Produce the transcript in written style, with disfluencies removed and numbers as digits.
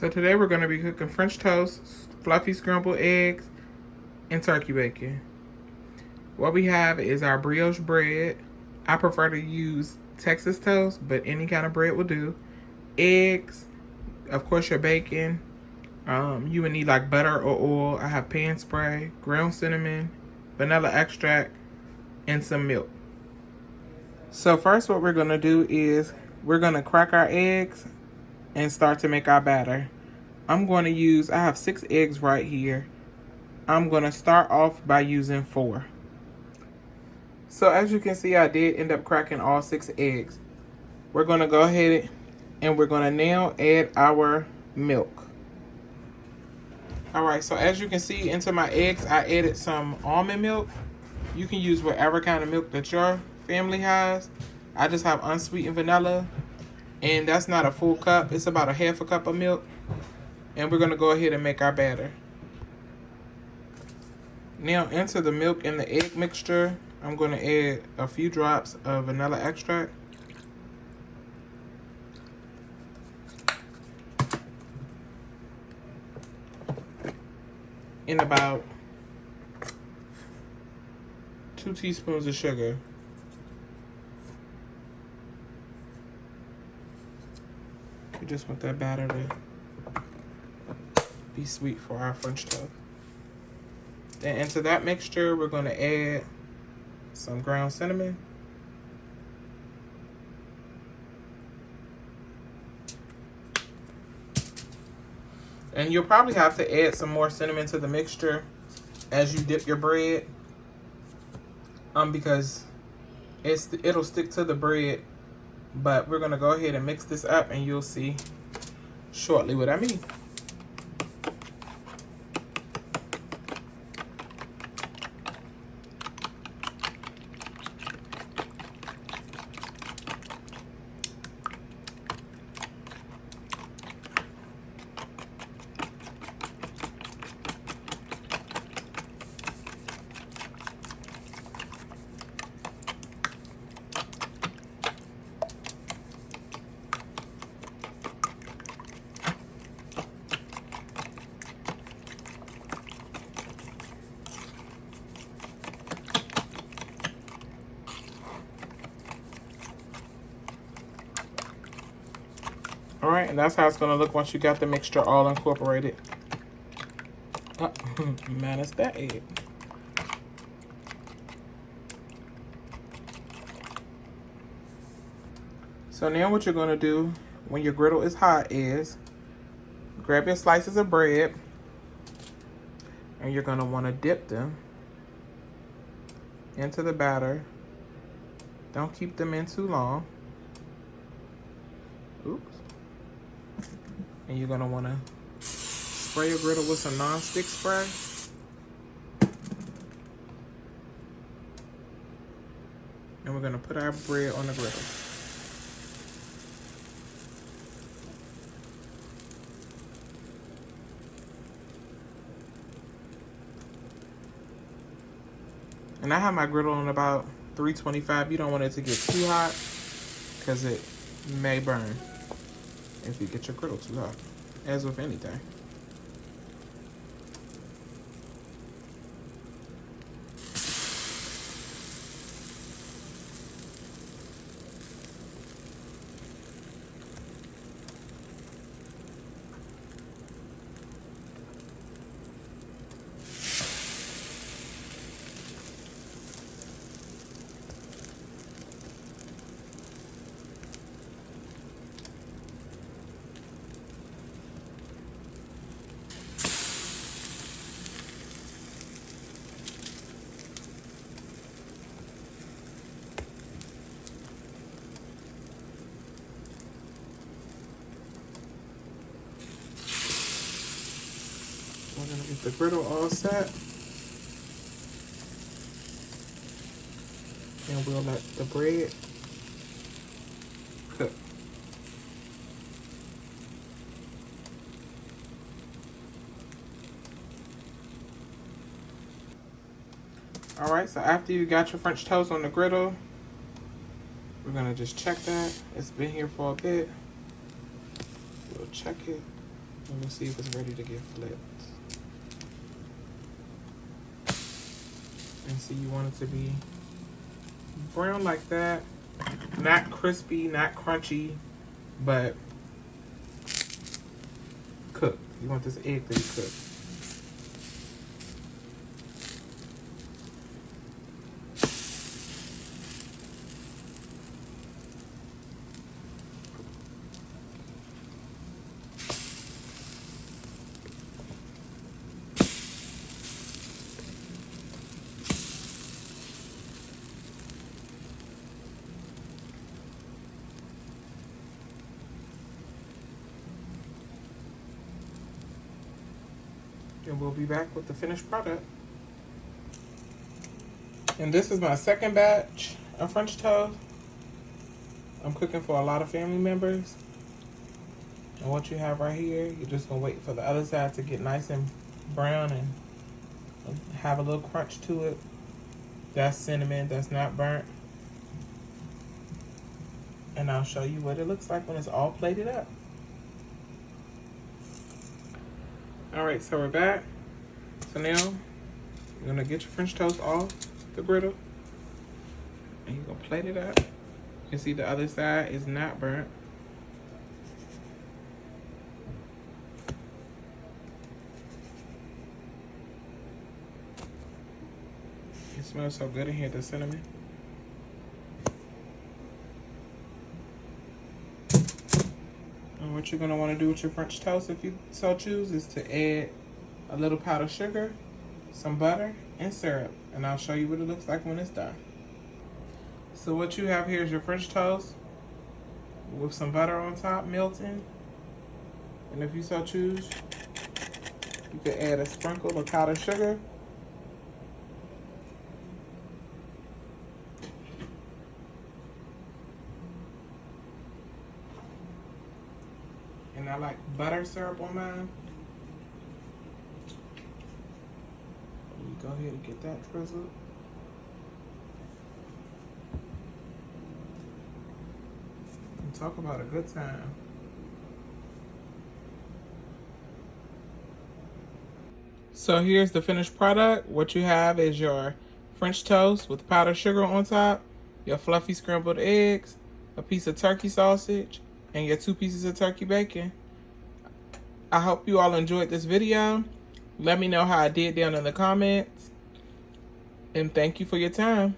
So today we're going to be cooking French toast, fluffy scrambled eggs, and turkey bacon. What we have is our brioche bread. I prefer to use Texas toast, but any kind of bread will do. Eggs, of course your bacon. You would need like butter or oil. I have pan spray, ground cinnamon, vanilla extract, and some milk. So first what we're going to do is we're going to crack our eggs and start to make our batter. I'm going to use, I have 6 eggs right here. I'm going to start off by using 4. So as you can see, I did end up cracking all 6 eggs. We're going to go ahead and we're going to now add our milk. Alright, so as you can see into my eggs, I added some almond milk. You can use whatever kind of milk that your family has. I just have unsweetened vanilla. And that's not a full cup. It's about a half a cup of milk. And we're going to go ahead and make our batter. Now into the milk and the egg mixture, I'm going to add a few drops of vanilla extract. And about 2 teaspoons of sugar. We just want that batter to be sweet for our French toast. Then into that mixture, we're going to add some ground cinnamon. And you'll probably have to add some more cinnamon to the mixture as you dip your bread. Because it'll stick to the bread. But we're going to go ahead and mix this up and you'll see shortly what I mean. Alright, and that's how it's going to look once you got the mixture all incorporated. Minus that egg. So now what you're going to do when your griddle is hot is grab your slices of bread and you're going to want to dip them into the batter. Don't keep them in too long. Oops. And you're going to want to spray your griddle with some non-stick spray. And we're going to put our bread on the griddle. And I have my griddle on about 325. You don't want it to get too hot because it may burn if you get your griddle too hot, as with anything. We're going to get the griddle all set. And we'll let the bread cook. Alright, so after you got your French toast on the griddle, we're going to just check that. It's been here for a bit. We'll check it. Let me see if it's ready to get flipped. And see, you want it to be brown like that. Not crispy, not crunchy, but cooked. You want this egg to be cooked. And we'll be back with the finished product. And this is my second batch of French toast. I'm cooking for a lot of family members. And what you have right here, you're just gonna wait for the other side to get nice and brown and have a little crunch to it. That's cinnamon, that's not burnt. And I'll show you what it looks like when it's all plated up. All right, so we're back. So now you're gonna get your French toast off the griddle and you're gonna plate it up. You can see the other side is not burnt. It smells so good in here, the cinnamon. And what you're gonna wanna do with your French toast, if you so choose, is to add a little powdered sugar, some butter, and syrup. And I'll show you what it looks like when it's done. So what you have here is your French toast with some butter on top, melting. And if you so choose, you can add a sprinkle of powdered sugar. And I like butter syrup on mine. You go ahead and get that drizzled. And talk about a good time. So here's the finished product. What you have is your French toast with powdered sugar on top, your fluffy scrambled eggs, a piece of turkey sausage, and your 2 pieces of turkey bacon. I hope you all enjoyed this video. Let me know how I did down in the comments. And thank you for your time.